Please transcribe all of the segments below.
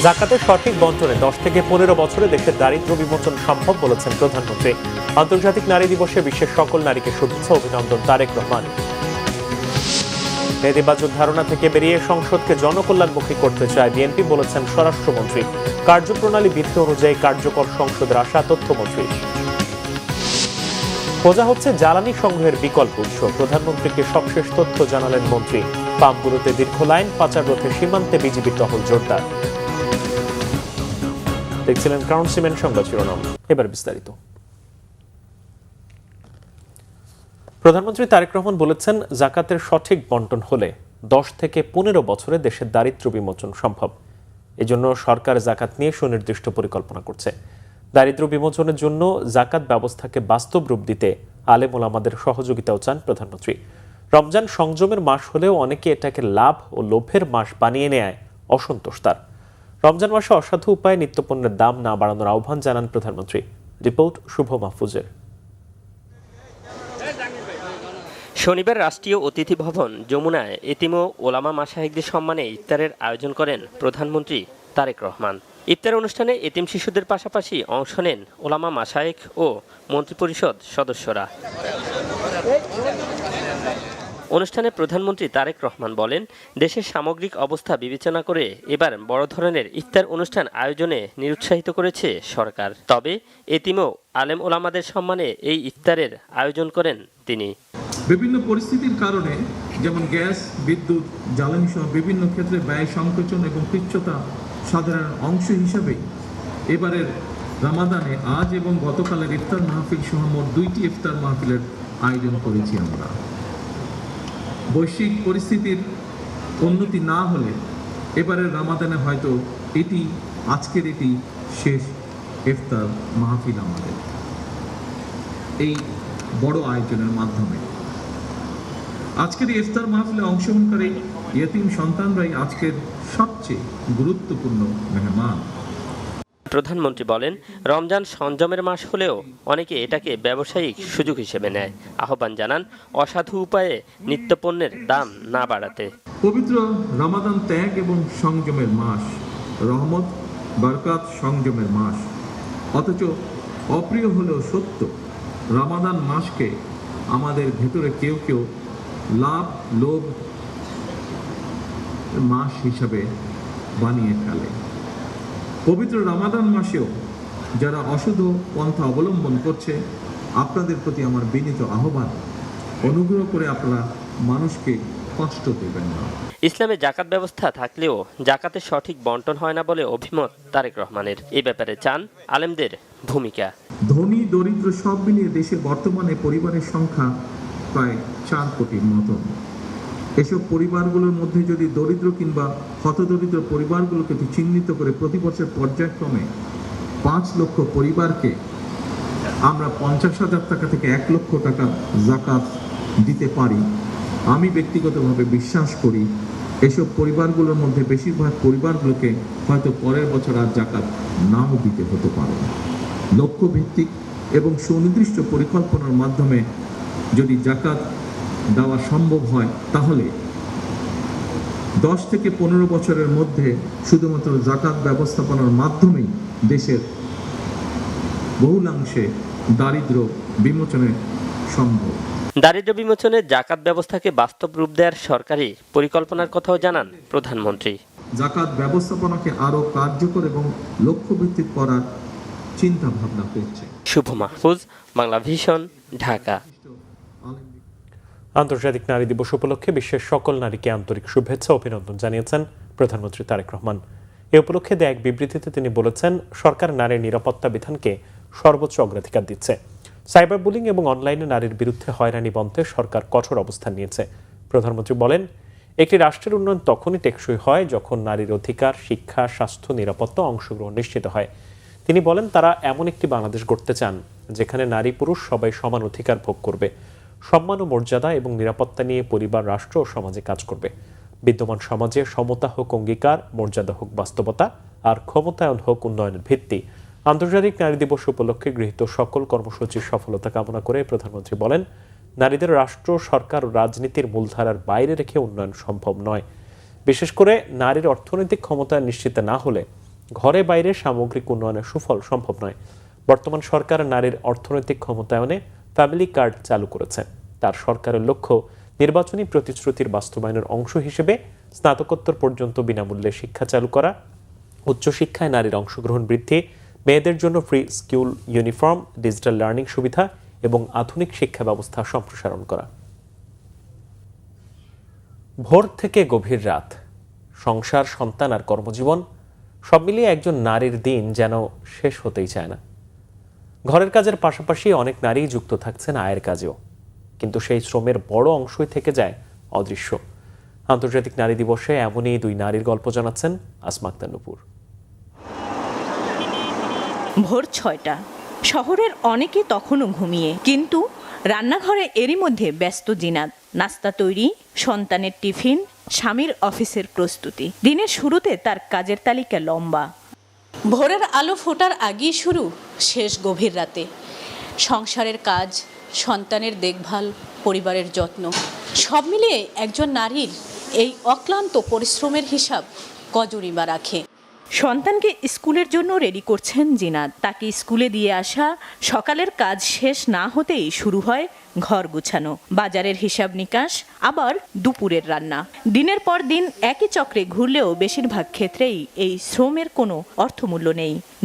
জাকাতের সঠিক বন্টনে 10 থেকে 15 বছরে দেশের দারিদ্র্য বিমোচন সম্ভব বলেছেন প্রধানমন্ত্রী। আন্তর্জাতিক নারী দিবসে বিশ্বের সকল নারীকে শুভেচ্ছা অভিনন্দন তারেক রহমান। নেতিবাচক ধারণা থেকে বেরিয়ে সংসদকে জনকল্যাণমুখী করতে চায় বিএনপি বলেছেন স্বরাষ্ট্রমন্ত্রী। কার্যপ্রণালী বিধি অনুযায়ী কার্যকর সংসদের আশা তথ্যমন্ত্রী। খোঁজা হচ্ছে জ্বালানি সংগ্রহের বিকল্প উৎস, প্রধানমন্ত্রীকে সবশেষ তথ্য জানালেন মন্ত্রী। পাম্পগুলোতে দীর্ঘ লাইন, পাচার রোধে সীমান্তে বিজিবির টহল জোরদার। দেখছিলেন ক্রাউন সিমেন্ট সংবাদ শিরোনাম, এবার বিস্তারিত। প্রধানমন্ত্রী তারেক রহমান বলেছেন, জাকাতের সঠিক বন্টন হলে 10 থেকে 15 বছরে দেশের দারিদ্র্য বিমোচন সম্ভব। এজন্য সরকার জাকাত নিয়ে সুনির্দিষ্ট পরিকল্পনা করছে। দারিদ্র্য বিমোচনের জন্য জাকাত ব্যবস্থাকে বাস্তব রূপ দিতে আলেম ওলামাদের সহযোগিতাও চান প্রধানমন্ত্রী। রমজান সংযমের মাস হলেও অনেকে এটাকে লাভ ও লোভের মাস বানিয়ে নেয় অসন্তোষ তার। রমজান মাসে অসাধু উপায়ে নিত্যপণ্যের দাম না বাড়ানোর আহ্বান জানান প্রধানমন্ত্রী। রিপোর্ট শুভ মাহফুজের। শনিবার রাষ্ট্রীয় অতিথি ভবন যমুনায় এতিম ও ওলামা মাশায়েখদের সম্মানে ইফতারের আয়োজন করেন প্রধানমন্ত্রী তারেক রহমান। ইফতার অনুষ্ঠানে এতিম শিশুদের পাশাপাশি অংশ নেন ওলামা মাশায়েখ ও মন্ত্রিপরিষদ সদস্যরা। অনুষ্ঠানে প্রধানমন্ত্রী তারেক রহমান বলেন, দেশের সামগ্রিক অবস্থা বিবেচনা করে এবার বড় ধরনের ইফতার অনুষ্ঠান আয়োজনে নিরুৎসাহিত করেছে সরকার। তবে এতিম ও আলেম ওলামাদের সম্মানে এই ইফতারের আয়োজন করেন তিনি। বিভিন্ন পরিস্থিতির কারণে যেমন গ্যাস, বিদ্যুৎ, জ্বালানি সহ বিভিন্ন ক্ষেত্রে ব্যয় সংকোচন এবং তুচ্ছতা সাধারণ অংশ হিসাবে এবারের রামাদানে আজ এবং গতকালের ইফতার মাহফিল সহ মোট 2টি ইফতার মাহফিলের আয়োজন করেছি আমরা। বৈশ্বিক পরিস্থিতির উন্নতি না হলে এবারের রামাদানে হয়তো আজকের এটি শেষ ইফতার মাহফিল আমাদের এই বড় আয়োজনের মাধ্যমে। আজকের ইফতার মাহফিলে অংশগ্রহণকারী ইয়েতিম সন্তানরাই আজকের সবচেয়ে গুরুত্বপূর্ণ মেহমান। প্রধানমন্ত্রী বলেন, রমজান সংযমের মাস হলেও অনেকে এটাকে ব্যবসায়িক সুযোগ হিসেবে নেয়। আহ্বান জানান অসাধু উপায়ে নিত্যপণ্যের দাম না বাড়াতে। পবিত্র রমাদান ত্যাগ এবং সংযমের মাস, রহমত, বরকত, সংযমের মাস। অথচ অপ্রিয় হলেও সত্য, রমাদান মাসকে আমাদের ভেতরে কেউ কেউ লাভ লোভ মাস হিসাবে বানিয়ে ফেলে। পবিত্র রমাদান মাসেও যারা অশুদ্ধ পন্থা অবলম্বন করছে, আপনাদের প্রতি আমার বিনীত আহ্বান, অনুগ্রহ করে আপনারা মানুষকে কষ্ট দেবেন না। ইসলামে জাকাত ব্যবস্থা থাকলেও জাকাতের সঠিক বন্টন হয় না বলে অভিমত তারেক রহমানের। এই ব্যাপারে চান আলেমদের ভূমিকা। ধনী দরিদ্র সব মিলিয়ে দেশে বর্তমানে পরিবারের সংখ্যা প্রায় 4 কোটির মতন। এসব পরিবারগুলোর মধ্যে যদি দরিদ্র কিংবা হতদরিদ্র পরিবারগুলোকে চিহ্নিত করে প্রতি বছর পর্যায়ক্রমে 5 লক্ষ পরিবারকে আমরা 50,000 টাকা থেকে 1 লক্ষ টাকা জাকাত দিতে পারি, আমি ব্যক্তিগতভাবে বিশ্বাস করি এসব পরিবারগুলোর মধ্যে বেশিরভাগ পরিবারগুলোকে হয়তো পরের বছর আর জাকাত নাও দিতে হতে পারে। লক্ষ্যভিত্তিক এবং সুনির্দিষ্ট পরিকল্পনার মাধ্যমে যদি জাকাত দেওয়া সম্ভব হয়, তাহলে 10 থেকে 15 বছরের মধ্যে শুধুমাত্র জাকাত ব্যবস্থাপনার মাধ্যমেই দেশের বহুলাংশে দারিদ্র্য বিমোচনে সম্ভব। দারিদ্র্য বিমোচনে জাকাত ব্যবস্থাকে বাস্তব রূপ দেওয়ার সরকারি পরিকল্পনার কথাও জানান প্রধানমন্ত্রী। জাকাত ব্যবস্থাপনাকে আরো কার্যকর এবং লক্ষ্যভিত্তিক করার চিন্তা ভাবনা করছে। শুভ মাহফুজ, বাংলা ভিশন, ঢাকা। আন্তর্জাতিক নারী দিবস উপলক্ষে বিশ্বের সকল নারীকে আন্তরিক শুভেচ্ছা অভিনন্দন জানিয়েছেন প্রধানমন্ত্রী তারেক রহমান। এ উপলক্ষে দেয়া এক বিবৃতিতে তিনি বলেছেন, সরকার নারীর নিরাপত্তা বিধানকে সর্বোচ্চ অগ্রাধিকার দিচ্ছে। সাইবার বুলিং এবং অনলাইনে নারীর বিরুদ্ধে হয়রানি বন্ধে সরকার কঠোর অবস্থান নিয়েছে। প্রধানমন্ত্রী বলেন, একটি রাষ্ট্রের উন্নয়ন তখনই টেকসই হয় যখন নারীর অধিকার, শিক্ষা, স্বাস্থ্য, নিরাপত্তা, অংশগ্রহণ নিশ্চিত হয়। তিনি বলেন, তারা এমন একটি বাংলাদেশ গড়তে চান যেখানে নারী পুরুষ সবাই সমান অধিকার ভোগ করবে, সম্মান ও মর্যাদা এবং নিরাপত্তা নিয়ে পরিবার, রাষ্ট্র ও সমাজে কাজ করবে। বিদ্যমান সমাজে সমতা হোক অঙ্গীকার, মর্যাদা হোক বাস্তবতা, আর ক্ষমতায়ন হোক উন্নয়নের ভিত্তি। আন্তর্জাতিক নারী দিবস উপলক্ষে গৃহীত সকল কর্মসূচির সফলতা কামনা করে প্রধানমন্ত্রী বলেন, নারীদের রাষ্ট্র, সরকার ও রাজনীতির মূলধারার বাইরে রেখে উন্নয়ন সম্ভব নয়। বিশেষ করে নারীর অর্থনৈতিক ক্ষমতা নিশ্চিত না হলে ঘরে বাইরে সামগ্রিক উন্নয়নের সুফল সম্ভব নয়। বর্তমান সরকার নারীর অর্থনৈতিক ক্ষমতায়নে ফ্যামিলি কার্ড চালু করেছে। তার সরকারের লক্ষ্য নির্বাচনী প্রতিশ্রুতির বাস্তবায়নের অংশ হিসেবে স্নাতকোত্তর পর্যন্ত বিনামূল্যে শিক্ষা চালু করা, উচ্চশিক্ষায় নারীর অংশগ্রহণ বৃদ্ধি, মেয়েদের জন্য free school uniform, digital learning সুবিধা এবং আধুনিক শিক্ষা ব্যবস্থা সম্প্রসারণ করা। ভোর থেকে গভীর রাত, সংসার, সন্তান আর কর্মজীবন সব মিলিয়ে একজন নারীর দিন যেন শেষ হতেই চায় না। ঘরের কাজের পাশাপাশি অনেক নারী যুক্ত থাকছেন আয়ের কাজেও, কিন্তু সেই শ্রমের বড় অংশই থেকে যায় অদৃশ্য। আন্তর্জাতিক নারী দিবসে এমনই দুই নারীর গল্প জানাচ্ছেন আসমা আক্তার নূপুর। ভোর ৬টা, শহরের অনেকে তখনও ঘুমিয়ে, কিন্তু রান্নাঘরে এরই মধ্যে ব্যস্ত জিনাত। নাস্তা তৈরি, সন্তানের টিফিন, স্বামীর অফিসের প্রস্তুতি। দিনের শুরুতে তার কাজের তালিকা লম্বা। ভোরের আলো ফোটার আগেই শুরু, শেষ গভীর রাতে। সংসারের কাজ, সন্তানের দেখভাল, পরিবারের যত্ন, সব মিলিয়ে একজন নারীর এই অক্লান্ত পরিশ্রমের হিসাব কজনই বা রাখে। সন্তানকে স্কুলের জন্য রেডি করছেন জিনাত। তাকে স্কুলে দিয়ে আসা, সকালের কাজ শেষ না হতেই শুরু হয় ঘর গুছানো, বাজারের হিসাব নিকাশ, আবার দুপুরের রান্না। দিনের পর দিন একই চক্রে ঘুরলেও বেশিরভাগ ক্ষেত্রেই এই শ্রমের কোনো অর্থমূল্য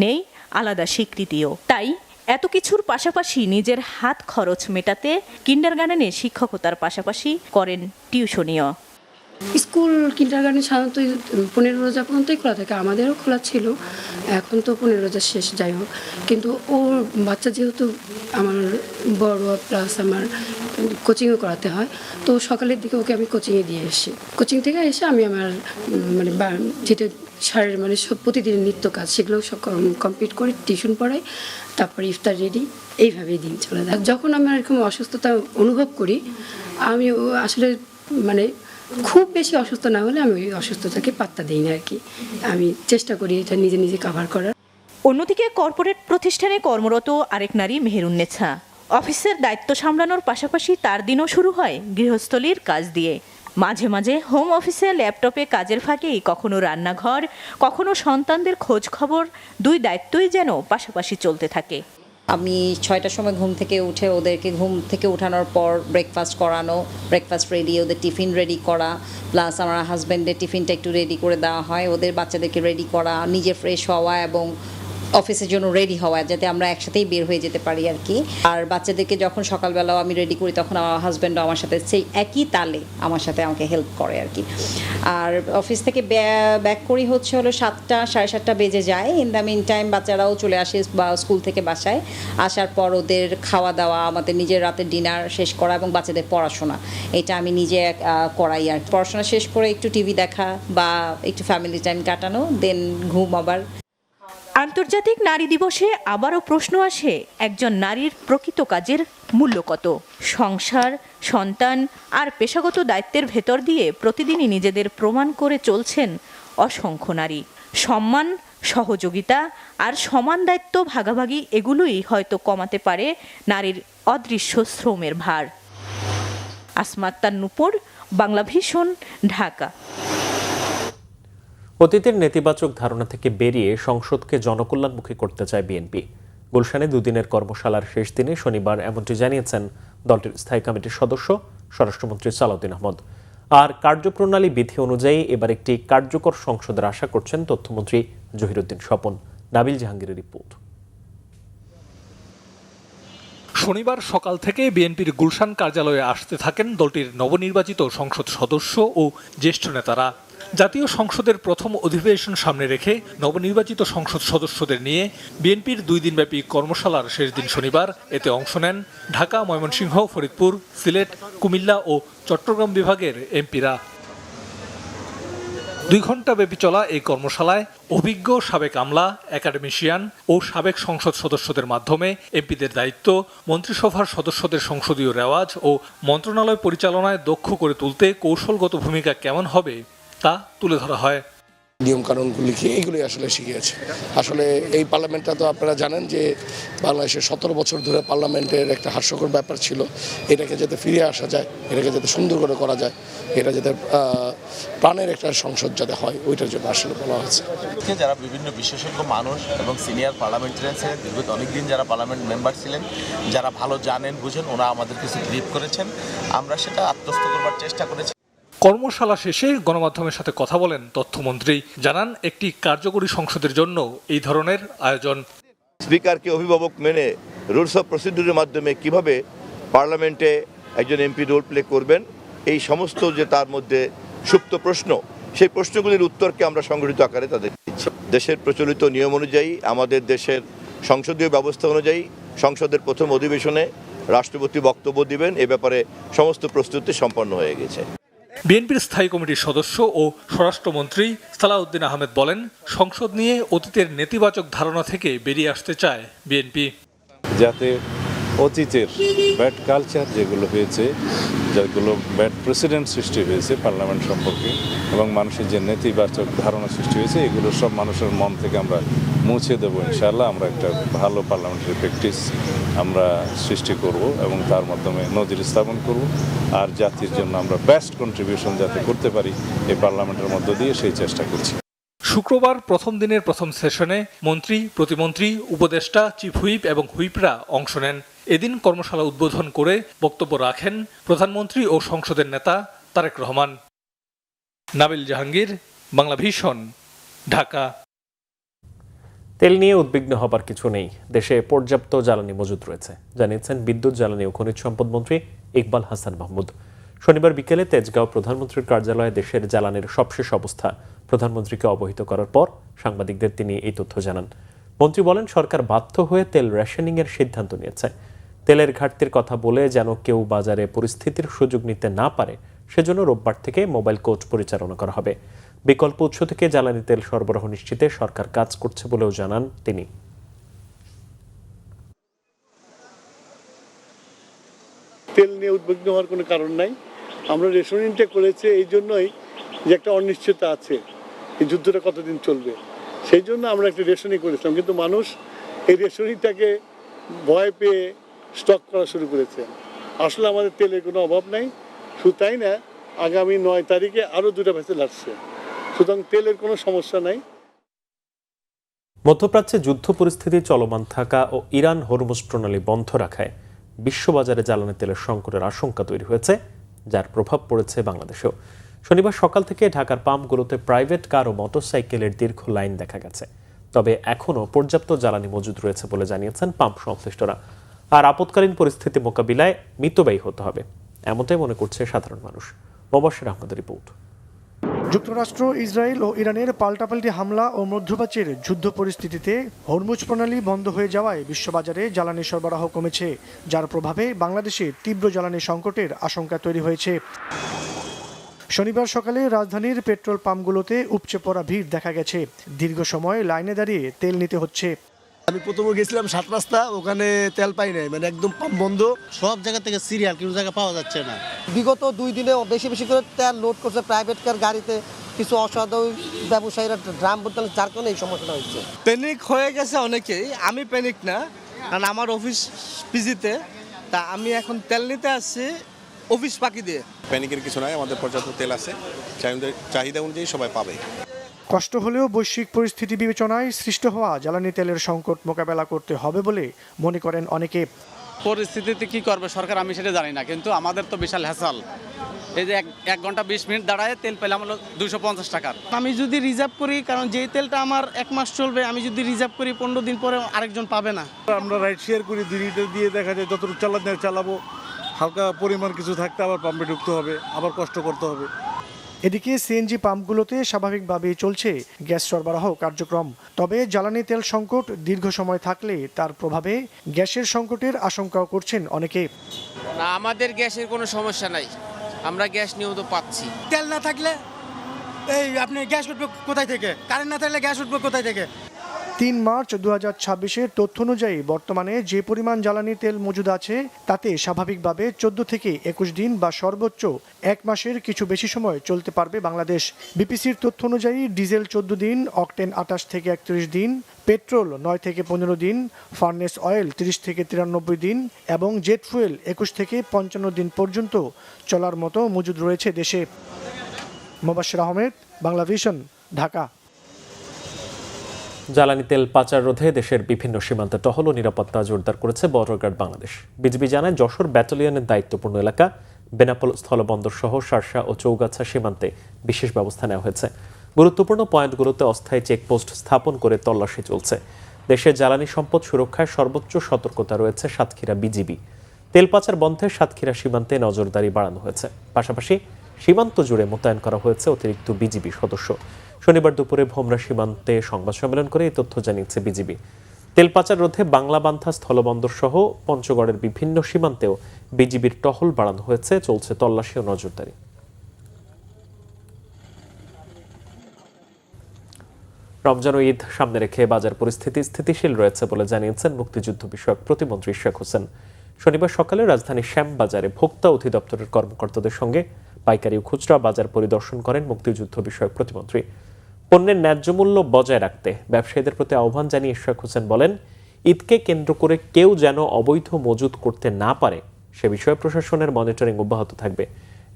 নেই আলাদা স্বীকৃতিও। তাই এত কিছুর পাশাপাশি নিজের হাত খরচ মেটাতে কিন্ডারগার্টেনে শিক্ষকতার পাশাপাশি করেন টিউশনিও। স্কুল কিন্ডারগার্টেন সাধারণত 15 রোজা পর্যন্তই খোলা থাকে, আমাদেরও খোলা ছিল, এখন তো 15 রোজা শেষ, যাই হোক। কিন্তু ওর বাচ্চা যেহেতু আমার বড়, প্লাস আমার কোচিংও করাতে হয়, তো সকালের দিকে ওকে আমি কোচিংয়ে দিয়ে এসি। কোচিং থেকে এসে আমি আমার যেটা শারীর প্রতিদিনের নিত্য কাজ, সেগুলো সব কমপ্লিট করে টিউশন পড়াই, তারপর ইফতার রেডি, এইভাবেই দিন চলে যায়। যখন আমি এরকম অসুস্থতা অনুভব করি, আমি আসলে খুব বেশি অসুস্থ না হলে আমি ওই অসুস্থতাকে পাত্তা দিই না আর কি। আমি চেষ্টা করি এটা নিজে নিজে কাভার করার। অন্যদিকে কর্পোরেট প্রতিষ্ঠানে কর্মরত আরেক নারী মেহেরুন্নেছা। অফিসের দায়িত্ব সামলানোর পাশাপাশি তার দিনও শুরু হয় গৃহস্থলীর কাজ দিয়ে। মাঝে মাঝে হোম অফিসে ল্যাপটপে কাজের ফাঁকেই কখনো রান্নাঘর, কখনো সন্তানদের খোঁজ খবর, দুই দায়িত্বই যেন পাশাপাশি চলতে থাকে। আমি 6টার সময় ঘুম থেকে উঠে ওদেরকে ঘুম থেকে উঠানোর পর ব্রেকফাস্ট করানো, ব্রেকফাস্ট রেডি, ওদের টিফিন রেডি করা, প্লাস আমার হাজব্যান্ডের টিফিনটা একটু রেডি করে দেওয়া হয়, ওদের বাচ্চাদেরকে রেডি করা, নিজে ফ্রেশ হওয়া এবং অফিসের জন্য রেডি হওয়া, যাতে আমরা একসাথেই বের হয়ে যেতে পারি আর কি। আর বাচ্চাদেরকে যখন সকালবেলাও আমি রেডি করি, তখন আমার হাজব্যান্ডও আমার সাথে সেই একই তালে আমার সাথে আমাকে হেল্প করে আর কি। আর অফিস থেকে ব্যাক করি হলো 7টা, 7:30 বেজে যায়। ইন দ্য মিন টাইম বাচ্চারাও চলে আসে বা স্কুল থেকে বাসায় আসার পর ওদের খাওয়া দাওয়া, আমাদের নিজের রাতের ডিনার শেষ করা এবং বাচ্চাদের পড়াশোনা, এটা আমি নিজে করাই আর পড়াশোনা শেষ করে একটু টিভি দেখা বা একটু ফ্যামিলি টাইম কাটানো, দেন ঘুম। আবার আন্তর্জাতিক নারী দিবসে আবারও প্রশ্ন আসে, একজন নারীর প্রকৃত কাজের মূল্য কত? সংসার, সন্তান আর পেশাগত দায়িত্বের ভেতর দিয়ে প্রতিদিনই নিজেদের প্রমাণ করে চলছেন অসংখ্য নারী। সম্মান, সহযোগিতা আর সমান দায়িত্ব ভাগাভাগি, এগুলোই হয়তো কমাতে পারে নারীর অদৃশ্য শ্রমের ভার। আসমা আক্তার নূপুর, বাংলাভিশন, ঢাকা। অতীতের নেতিবাচক ধারণা থেকে বেরিয়ে সংসদকে জনকল্যাণমুখী করতে চায় বিএনপি। গুলশানে দুদিনের কর্মশালার শেষ দিনে শনিবার এমনটি জানিয়েছেন দলটির স্থায়ী কমিটির সদস্য স্বরাষ্ট্রমন্ত্রী সালাউদ্দিন আহমদ। আর কার্যপ্রণালী বিধি অনুযায়ী এবার একটি কার্যকর সংসদের আশা করছেন তথ্যমন্ত্রী জহিরুদ্দিন স্বপন। নাবিল জাহাঙ্গীরের রিপোর্ট। শনিবার সকাল থেকে বিএনপির গুলশান কার্যালয়ে আসতে থাকেন দলটির নবনির্বাচিত সংসদ সদস্য ও জ্যেষ্ঠ নেতারা। জাতীয় সংসদের প্রথম অধিবেশন সামনে রেখে নবনির্বাচিত সংসদ সদস্যদের নিয়ে বিএনপির 2 দিনব্যাপী কর্মশালার শেষ দিন শনিবার এতে অংশ নেন ঢাকা, ময়মনসিংহ, ফরিদপুর, সিলেট, কুমিল্লা ও চট্টগ্রাম বিভাগের এমপিরা। 2 ঘণ্টা ব্যাপী চলা এই কর্মশালায় অভিজ্ঞ সাবেক আমলা, একাডেমিশিয়ান ও সাবেক সংসদ সদস্যদের মাধ্যমে এমপিদের দায়িত্ব, মন্ত্রিসভার সদস্যদের সংসদীয় রেওয়াজ ও মন্ত্রণালয় পরিচালনায় দক্ষ করে তুলতে কৌশলগত ভূমিকা কেমন হবে তা তুলে ধরা হয়। নিয়মকানুনগুলিকে এইগুলি আসলে শিখিয়েছে। আসলে এই পার্লামেন্টটা তো আপনারা জানেন যে বাংলাদেশের 17 বছর ধরে পার্লামেন্টের একটা হাস্যকর ব্যাপার ছিল। এটাকে যাতে ফিরে আসা যায়, এটাকে যাতে সুন্দর করে করা যায়, এটা যাতে প্রাণের একটা সংসদ যাতে হয়, ওইটার জন্য আসলে বলা হয়েছে। যারা বিভিন্ন বিশেষজ্ঞ মানুষ এবং সিনিয়র পার্লামেন্টারিয়ান ছিলেন, দীর্ঘ অনেকদিন যারা পার্লামেন্ট মেম্বার ছিলেন, যারা ভালো জানেন বুঝেন, ওরা আমাদের কিছু ব্রিফ করেছেন, আমরা সেটা আত্মস্থ করবার চেষ্টা করেছি। কর্মশালা শেষে গণমাধ্যমের সাথে কথা বলেন তথ্যমন্ত্রী, জানান একটি কার্যকরী সংসদের জন্য এই ধরনের আয়োজন। স্পিকারকে অভিভাবক মেনে রুলস অফ প্রসিডিউরের মাধ্যমে কিভাবে পার্লামেন্টে একজন এমপি রোল প্লে করবেন, এই সমস্ত যে তার মধ্যে সুপ্ত প্রশ্ন, সেই প্রশ্নগুলির উত্তরকে আমরা সংগঠিত আকারে তাদের দিচ্ছি। দেশের প্রচলিত নিয়ম অনুযায়ী, আমাদের দেশের সংসদীয় ব্যবস্থা অনুযায়ী সংসদের প্রথম অধিবেশনে রাষ্ট্রপতি বক্তব্য দিবেন। এ ব্যাপারে সমস্ত প্রস্তুতি সম্পন্ন হয়ে গেছে। বিএনপির স্থায়ী কমিটির সদস্য ও স্বরাষ্ট্রমন্ত্রী সালাউদ্দিন আহমেদ বলেন, সংসদ নিয়ে অতীতের নেতিবাচক ধারণা থেকে বেরিয়ে আসতে চায় বিএনপি, যাতে অতীতের ব্যাড কালচার যেগুলো হয়েছে, যেগুলো ব্যাড প্রেসিডেন্ট সৃষ্টি হয়েছে পার্লামেন্ট সম্পর্কে এবং মানুষের যে নেতিবাচক ধারণা সৃষ্টি হয়েছে, এগুলো সব মানুষের মন থেকে আমরা মুছে দেবো ইনশাআল্লাহ। আমরা একটা ভালো পার্লামেন্টারি প্র্যাকটিস আমরা সৃষ্টি করব এবং তার মাধ্যমে নজির স্থাপন করব, আর জাতির জন্য আমরা বেস্ট কন্ট্রিবিউশন যাতে করতে পারি এই পার্লামেন্টের মধ্য দিয়ে, সেই চেষ্টা করছি। শুক্রবার প্রথম দিনের প্রথম সেশনে মন্ত্রী, প্রতিমন্ত্রী, উপদেষ্টা, চিফ হুইপ এবং হুইপরা অংশ নেন। এদিন কর্মশালা উদ্বোধন করে বক্তব্য রাখেন প্রধানমন্ত্রী ও সংসদের নেতা তারেক রহমান। নাবিল জাহাঙ্গীর, বাংলাভিশন, ঢাকা। তেল নিয়ে উদ্বিগ্ন হবার কিছু নেই, দেশে পর্যাপ্ত জ্বালানি মজুদ রয়েছে, জানিয়েছেন বিদ্যুৎ, জ্বালানি ও খনিজ সম্পদ মন্ত্রী ইকবাল হাসান মাহমুদ। শনিবার বিকেলে তেজগাঁও প্রধানমন্ত্রীর কার্যালয়ে দেশের জ্বালানির সবশেষ অবস্থা প্রধানমন্ত্রীকে অবহিত করার পর সাংবাদিকদের তিনি এই তথ্য জানান। মন্ত্রী বলেন, সরকার বাধ্য হয়ে তেল রেশনিং এর সিদ্ধান্ত নিয়েছে। তেলের ঘাটতির কথা বলে যেন কেউ বাজারে পরিস্থিতির সুযোগ নিতে না পারে, সেজন্য রোববার থেকে মোবাইল কোচ পরিচালনা করা হবে। বিকল্প উৎস থেকে জ্বালানি তেল সরবরাহ নিশ্চিতে সরকার কাজ করছে বলেও জানান তিনি। তেল নিয়ে উদ্বিগ্ন হওয়ার কোনো কারণ নাই। আমরা রেশনিংটা করেছি এই জন্যই যে একটা অনিশ্চয়তা আছে, এই যুদ্ধটা কতদিন চলবে, সেই জন্য আমরা একটা রেশনিং করেছিলাম। কিন্তু মানুষ এই রেশনিংটাকে ভয় পেয়ে স্টক করা শুরু করেছে। আসলে আমাদের তেলের কোনো অভাব নাই, শুধু তাই না, আগামী 9 তারিখে আরও 2টা ভেসেল আসছে, সুতরাং তেলের কোনো সমস্যা নাই। মধ্যপ্রাচ্যে যুদ্ধ পরিস্থিতি চলমান থাকা ও ইরান হরমুজ প্রণালী বন্ধ রাখায় বিশ্ববাজারে জ্বালানি তেলের সংকটের আশঙ্কা তৈরি হয়েছে, যার প্রভাব পড়েছে বাংলাদেশেও। শনিবার সকাল থেকে ঢাকার পাম্পগুলোতে প্রাইভেট কার ও মোটরসাইকেলের দীর্ঘ লাইন দেখা গেছে। তবে এখনও পর্যাপ্ত জ্বালানি মজুদ রয়েছে বলে জানিয়েছেন পাম্প সংশ্লিষ্টরা। আর আপৎকালীন পরিস্থিতি মোকাবিলায় মিতব্যয়ী হতে হবে, এমনটাই মনে করছে সাধারণ মানুষ। মোবাশ্বের আহমেদের রিপোর্ট। যুক্তরাষ্ট্র, ইসরায়েল ও ইরানের পাল্টাপাল্টি হামলা ও মধ্যপ্রাচ্যের যুদ্ধ পরিস্থিতিতে হরমুজ প্রণালী বন্ধ হয়ে যাওয়ায় বিশ্ববাজারে জ্বালানি সরবরাহ কমেছে, যার প্রভাবে বাংলাদেশে তীব্র জ্বালানি সংকটের আশঙ্কা তৈরি হয়েছে। শনিবার সকালে রাজধানীর পেট্রোল পাম্পগুলোতে উপচে পড়া ভিড় দেখা গেছে। দীর্ঘ সময় লাইনে দাঁড়িয়ে তেল নিতে হচ্ছে। আমি প্রথমে গেছিলাম 7 রাস্তা, ওখানে তেল পাই নাই, মানে একদম পাম্প বন্ধ, সব জায়গা থেকে সিরিয়াল, কোনো জায়গা পাওয়া যাচ্ছে না। বিগত 2 দিনে বেশি বেশি করে তেল লোড করছে প্রাইভেট কার গাড়িতে, কিছু অসাধু ব্যবসায়ীরা ড্রাম ভরতে, যার কারণে এই সমস্যাটা হয়েছে। প্যানিক হয়ে গেছে অনেকেই, আমি প্যানিক না, কারণ আমার অফিস পিজিতে, তা আমি এখন তেল নিতে আসছি অফিস পাকি দিয়ে। প্যানিকের কিছু নাই, আমাদের পর্যাপ্ত তেল আছে, চাহিদা অনুযায়ী সবাই পাবে। কষ্ট হলেও বৈশ্বিক পরিস্থিতি বিবেচনায় সৃষ্ট হওয়া জ্বালানি তেলের সংকট মোকাবেলা করতে হবে বলে মনে করেন অনেকে। পরিস্থিতিতে কি করবে সরকার আমি সেটা জানি না, কিন্তু আমাদের তো বিশাল হ্যাসাল। এই যে 1 ঘন্টা 20 মিনিট দাঁড়ায় তেল পেলাম হলো 250 টাকার। আমি যদি রিজার্ভ করি, কারণ যেই তেলটা আমার 1 মাস চলবে, আমি যদি রিজার্ভ করি 15 দিন পরে আরেকজন পাবে না। আমরা রাইড শেয়ার করি, 2 লিটার দিয়ে দেখা যায় যতটুকু চালাবো, হালকা পরিমাণ কিছু থাকতে আবার পাম্পে ঢুকতে হবে, আবার কষ্ট করতে হবে। এদিকে সিএনজি পাম্পগুলোতে স্বাভাবিকভাবেই চলছে গ্যাস সরবরাহ কার্যক্রম। তবে জ্বালানি তেল সংকট দীর্ঘ সময় থাকলে তার প্রভাবে গ্যাসের সংকটের আশঙ্কাও করছেন অনেকে। না, আমাদের গ্যাসের কোনো সমস্যা নাই, আমরা গ্যাস নিয়মিত পাচ্ছি। তেল না থাকলে এই আপনি গ্যাস উঠবে কোথায় থেকে, কারেন্ট না থাকলে গ্যাস উঠবে কোথায় থেকে। 3 মার্চ 2026-এর তথ্য অনুযায়ী বর্তমানে যে পরিমাণ জ্বালানি তেল মজুদ আছে তাতে স্বাভাবিকভাবে 14 থেকে 21 দিন বা সর্বোচ্চ 1 মাসের কিছু বেশি সময় চলতে পারবে বাংলাদেশ। বিপিসির তথ্য অনুযায়ী ডিজেল 14 দিন, অকটেন 28 থেকে 31 দিন, পেট্রোল 9 থেকে 15 দিন, ফার্নেস অয়েল 30 থেকে 93 দিন এবং জেট ফুয়েল 21 থেকে 55 দিন পর্যন্ত চলার মতো মজুদ রয়েছে দেশে। মোবাশ্বের আহমেদ, বাংলা ভিশন, ঢাকা। জ্বালানি তেল পাচার রোধে দেশের বিভিন্ন সীমান্তে টহল ও নিরাপত্তা জোরদার করেছে বর্ডার গার্ড বাংলাদেশ। বিজিবি জানায় যশোর ব্যাটালিয়নের দায়িত্বপূর্ণ এলাকা বেনাপোল স্থলবন্দর সহ শার্শা ও চৌগাছা সীমান্তে বিশেষ ব্যবস্থা নেওয়া হয়েছে। গুরুত্বপূর্ণ পয়েন্টগুলোতে অস্থায়ী চেকপোস্ট স্থাপন করে তল্লাশি চলছে। দেশের জ্বালানি সম্পদ সুরক্ষায় সর্বোচ্চ সতর্কতা রয়েছে সাতক্ষীরা বিজিবি। তেল পাচার বন্ধে সাতক্ষীরা সীমান্তে নজরদারি বাড়ানো হয়েছে। পাশাপাশি সীমান্ত জুড়ে মোতায়েন করা হয়েছে অতিরিক্ত বিজিবি সদস্য। শনিবার দুপুরে ভোমরা সীমান্তে সংবাদ সম্মেলন করে এই তথ্য জানিয়েছে বিজিবি। তেল পাচার রোধে বাংলাবান্ধা স্থলবন্দর সহ পঞ্চগড়ের বিভিন্ন সীমান্তেও বিজিবির টহল বাড়ানো হয়েছে। চলছে তল্লাশি ও নজরদারি। রমজান ও ঈদ সামনে রেখে বাজার পরিস্থিতি স্থিতিশীল রয়েছে বলে জানিয়েছেন মুক্তিযুদ্ধ বিষয়ক প্রতিমন্ত্রী শেখ হোসেন। শনিবার সকালে রাজধানীর শ্যামবাজারে ভোক্তা অধিদপ্তরের কর্মকর্তাদের সঙ্গে পাইকারি ও খুচরা বাজার পরিদর্শন করেন মুক্তিযুদ্ধ বিষয়ক প্রতিমন্ত্রী। পণ্যের ন্যায্য মূল্য বজায় রাখতে ব্যবসায়ীদের প্রতি আহ্বান জানিয়ে শেখ হোসেন বলেন, ঈদকে কেন্দ্র করে কেউ যেন অবৈধ মজুত করতে না পারে সে বিষয়ে প্রশাসনের মনিটরিং অব্যাহত থাকবে।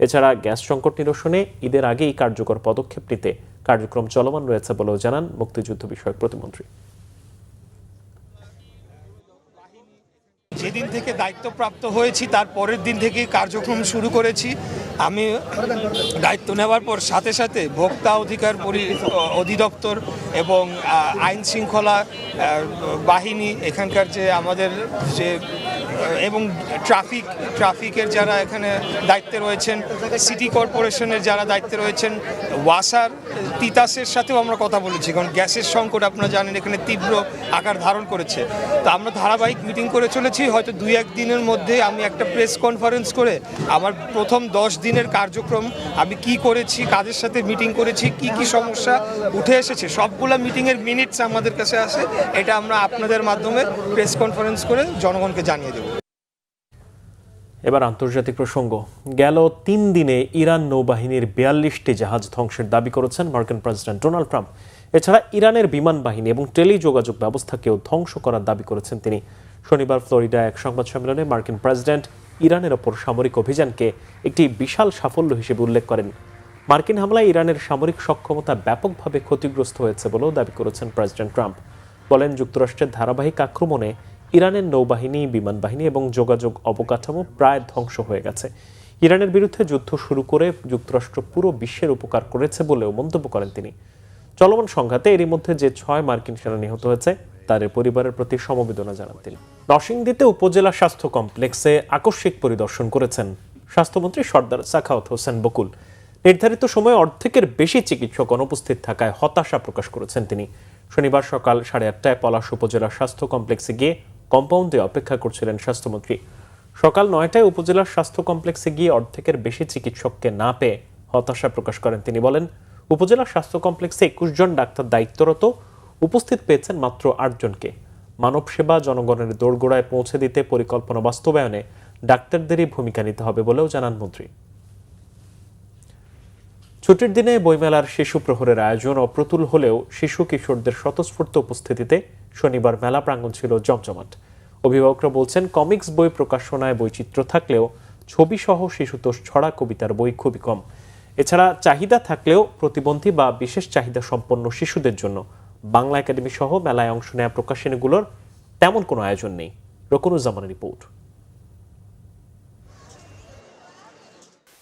এছাড়া গ্যাস সংকট নিরসনে ঈদের আগেই কার্যকর পদক্ষেপ নিতে কার্যক্রম চলমান রয়েছে বলেও জানান মুক্তিযুদ্ধ বিষয়ক প্রতিমন্ত্রী। যেদিন থেকে দায়িত্বপ্রাপ্ত হয়েছি তার পরের দিন থেকেই কার্যক্রম শুরু করেছি। আমি দায়িত্ব নেওয়ার পর সাথে সাথে ভোক্তা অধিকার অধিদপ্তর এবং আইন শৃঙ্খলা বাহিনী, এখানকার যে আমাদের যে এবং ট্রাফিকের যারা এখানে দায়িত্বে রয়েছেন, সিটি কর্পোরেশনের যারা দায়িত্বে রয়েছেন, ওয়াসার, তিতাসের সাথেও আমরা কথা বলেছি। কারণ গ্যাসের সংকট আপনারা জানেন এখানে তীব্র আকার ধারণ করেছে। তো আমরা ধারাবাহিক মিটিং করে চলেছি। হয়তো 2-1 দিনের মধ্যে আমি একটা প্রেস কনফারেন্স করে আমার প্রথম 10 দিনের কার্যক্রম আমি কি করেছি, কাদের সাথে মিটিং করেছি, কি কি সমস্যা উঠে এসেছে, সবগুলা মিটিংয়ের মিনিটস আমাদের কাছে আসে। এটা আমরা আপনাদের মাধ্যমে প্রেস কনফারেন্স করে জনগণকে জানিয়ে দেব। এবার আন্তর্জাতিক প্রসঙ্গ। গেল 3 দিনে ইরান নৌবাহিনীর 42টি জাহাজ ধ্বংসের দাবি করেছেন মার্কিন প্রেসিডেন্ট ডোনাল্ড ট্রাম্প। এছাড়া ইরানের বিমান বাহিনী এবং টেলিযোগাযোগ ব্যবস্থাকেও ধ্বংস করার দাবি করেছেন তিনি। শনিবার ফ্লোরিডায় এক সংবাদ সম্মেলনে মার্কিন প্রেসিডেন্ট ইরানের ওপর সামরিক অভিযানকে একটি বিশাল সাফল্য হিসেবে উল্লেখ করেন। মার্কিন হামলায় ইরানের সামরিক সক্ষমতা ব্যাপকভাবে ক্ষতিগ্রস্ত হয়েছে বলেও দাবি করেছেন প্রেসিডেন্ট ট্রাম্প। বলেন, যুক্তরাষ্ট্রের ধারাবাহিক আক্রমণে ইরানের নৌবাহিনী, বিমান বাহিনী এবং যোগাযোগ অবকাঠামো প্রায় ধ্বংস হয়ে গেছে। ইরানের বিরুদ্ধে যুদ্ধ শুরু করে যুক্তরাষ্ট্র পুরো বিশ্বের উপকার করেছে বলেও মন্তব্য করেন তিনি। চলমান সংঘাতে এরই মধ্যে যে 6 মার্কিন সেনা নিহত হয়েছে তাদের পরিবারের প্রতি সমবেদনা জানান তিনি। নরসিংদীতে উপজেলা স্বাস্থ্য কমপ্লেক্সে আকস্মিক পরিদর্শন করেছেন স্বাস্থ্যমন্ত্রী সর্দার সাখাওয়াত হোসেন বকুল। নির্ধারিত সময়ে অর্ধেকের বেশি চিকিৎসক অনুপস্থিত থাকায় হতাশা প্রকাশ করেছেন তিনি। শনিবার সকাল 8:30টায় পলাশ উপজেলা স্বাস্থ্য কমপ্লেক্সে গিয়ে কম্পাউন্ডে অপেক্ষা করছিলেন স্বাস্থ্যমন্ত্রী। সকাল 9টায় উপজেলার স্বাস্থ্য কমপ্লেক্সে গিয়ে অর্ধেকের বেশি চিকিৎসককে না পেয়ে হতাশা প্রকাশ করেন তিনি। বলেন, উপজেলা স্বাস্থ্য কমপ্লেক্সে 21 জন ডাক্তার দায়িত্বরত, উপস্থিত পেয়েছেন মাত্র 8 জনকে। মানব সেবা জনগণের দোরগোড়ায় পৌঁছে দিতে পরিকল্পনা বাস্তবায়নে ডাক্তারদেরই ভূমিকা নিতে হবে বলেও জানান মন্ত্রী। ছুটির দিনে বইমেলার শিশু প্রহরের আয়োজন অপ্রতুল হলেও শিশু কিশোরদের স্বতঃস্ফূর্ত উপস্থিতিতে শনিবার মেলা প্রাঙ্গণ ছিল জমজমাট। অভিভাবকরা বলছেন, কমিক্স বই প্রকাশনায় বৈচিত্র্য থাকলেও ছবিসহ শিশুতোষ ছড়া কবিতার বই খুবই কম। এছাড়া চাহিদা থাকলেও প্রতিবন্ধী বা বিশেষ চাহিদা সম্পন্ন শিশুদের জন্য বাংলা একাডেমি সহ মেলায় অংশ নেওয়া প্রকাশনীগুলোর তেমন কোনো আয়োজন নেই। রকুনুজ্জামানের রিপোর্ট।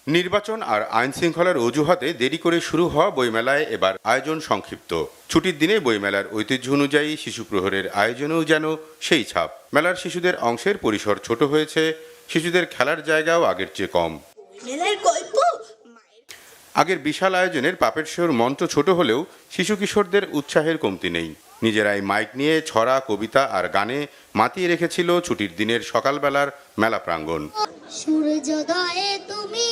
নির্বাচন আর আইন শৃঙ্খলার অজুহাতে দেরি করে শুরু হওয়া বইমেলায় এবার আয়োজন সংক্ষিপ্ত। ছুটির দিনে বইমেলার ঐতিহ্য অনুযায়ী শিশু প্রহরের আয়োজনেও যেন সেই ছাপ। মেলার শিশুদের অংশের পরিসর ছোট হয়েছে, শিশুদের খেলার জায়গাও আগের চেয়ে কম। আগের বিশাল আয়োজনের পাপেট শোর মঞ্চ ছোট হলেও শিশু কিশোরদের উৎসাহের কমতি নেই। নিজেরাই মাইক নিয়ে ছড়া, কবিতা আর গানে মাতিয়ে রেখেছিল ছুটির দিনের সকালবেলার মেলা প্রাঙ্গণ। সূর্যোদয়ে তুমি,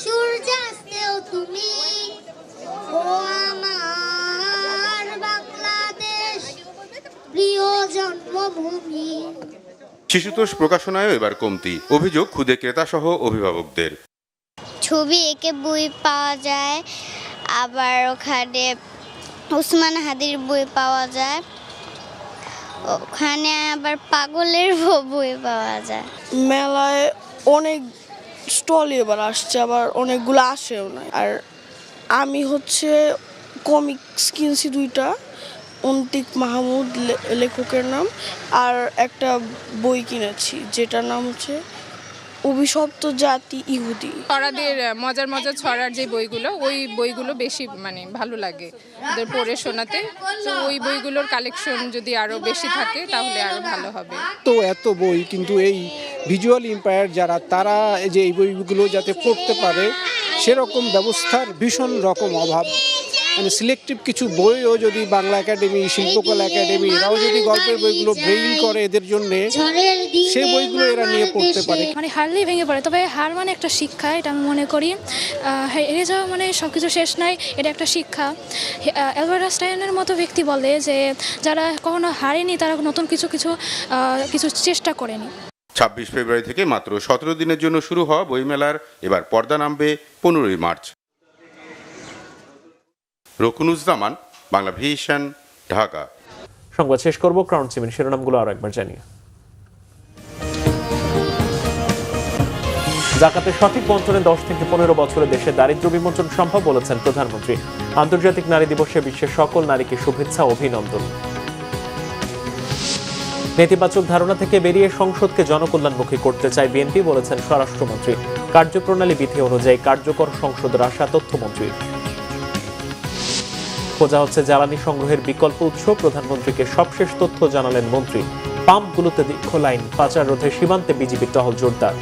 সূর্যাস্তেও তুমি, ও আমার বাংলাদেশ, জন্মভূমি। শিশুতোষ প্রকাশনায়ও এবার কমতি, অভিযোগ খুদে ক্রেতাসহ অভিভাবকদের। ছবি এঁকে বই পাওয়া যায়, আবার ওখানে ওসমান হাদির বই পাওয়া যায়, ওখানে আবার পাগলের বই পাওয়া যায়। মেলায় অনেক স্টল এবার আসছে, আবার অনেকগুলো আসেও না। আর আমি কমিক্স কিনছি 2টা, অন্তিক মাহমুদ লেখকের নাম, আর একটা বই কিনেছি যেটার নাম অভিশপ্ত জাতি ইহুদি। ছড়াদের মজার মজার ছড়ার যে বইগুলো, ওই বইগুলো বেশি ভালো লাগে ওদের পড়ে শোনাতে। তো ওই বইগুলোর কালেকশন যদি আরো বেশি থাকে তাহলে আরো ভালো হবে। তো এত বই, কিন্তু এই ভিজুয়াল ইম্পায়ার যারা, তারা যে এই বইগুলো যাতে পড়তে পারে সেরকম ব্যবস্থার ভীষণ রকম অভাব। মানে সিলেক্টিভ কিছু বইও যদি বাংলা একাডেমি, শিল্পকলা একাডেমি এরাও যদি গল্পের বইগুলো ব্রেইল করে এদের জন্য, সেই বইগুলো এরা নিয়ে পড়তে পারে। মানে হারলেই ভেঙে পড়ে, তবে হার মানে একটা শিক্ষা, এটা আমি মনে করি। হেরে যাওয়া মানে সব কিছু শেষ নাই, এটা একটা শিক্ষা। অ্যালবার্ট আইনস্টাইনের মতো ব্যক্তি বলে যে যারা কখনো হারেনি তারা নতুন কিছু চেষ্টা করেনি। 26 ফেব্রুয়ারি থেকে মাত্র 17 দিনের জন্য শুরু হওয়া বইমেলার এবার পর্দা নামবে 15 মার্চ। রকুনুজ্জামান, বাংলা ভিশন, ঢাকা। সংবাদ শেষ করব ক্রাউন সিমেন্ট শিরোনামগুলো আরো একবার জানিয়ে। জাকাতের সঠিক বণ্টনে 10 থেকে 15 বছরে দেশে দারিদ্র্য বিমোচন সম্ভব বলেছেন প্রধানমন্ত্রী। আন্তর্জাতিক নারী দিবসে বিশ্বের সকল নারীকে শুভেচ্ছা ও অভিনন্দন। নেতিবাচক ধারণা থেকে বেরিয়ে সংসদকে জনকল্যাণমুখী করতে চায় বিএনপি বলেছেন স্বরাষ্ট্রমন্ত্রী। কার্যপ্রণালী বিধি অনুযায়ী কার্যকর সংসদের আশা তথ্যমন্ত্রীর। খোঁজা হচ্ছে জ্বালানি সংগ্রহের বিকল্প উৎস, প্রধানমন্ত্রীকে সবশেষ তথ্য জানালেন মন্ত্রী। পাম্পগুলোতে দীর্ঘ লাইন, পাচার রোধে সীমান্তে বিজিবির টহল জোরদার।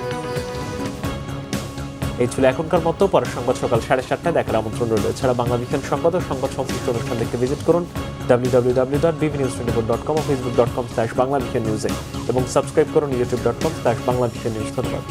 এই ছিল এখনকার মতো। পরের সংবাদ সকাল 7:30টায় দেখার আমন্ত্রণ রইল। এছাড়া বাংলা ভিশন সংবাদ ও সংবাদ সংশ্লিষ্ট অনুষ্ঠান দেখতে ভিজিট করুন www.bvnews24.com ও facebook.com/banglavishnnews এবং সাবস্ক্রাইব করুন youtube.com/banglavishnnews। ধন্যবাদ।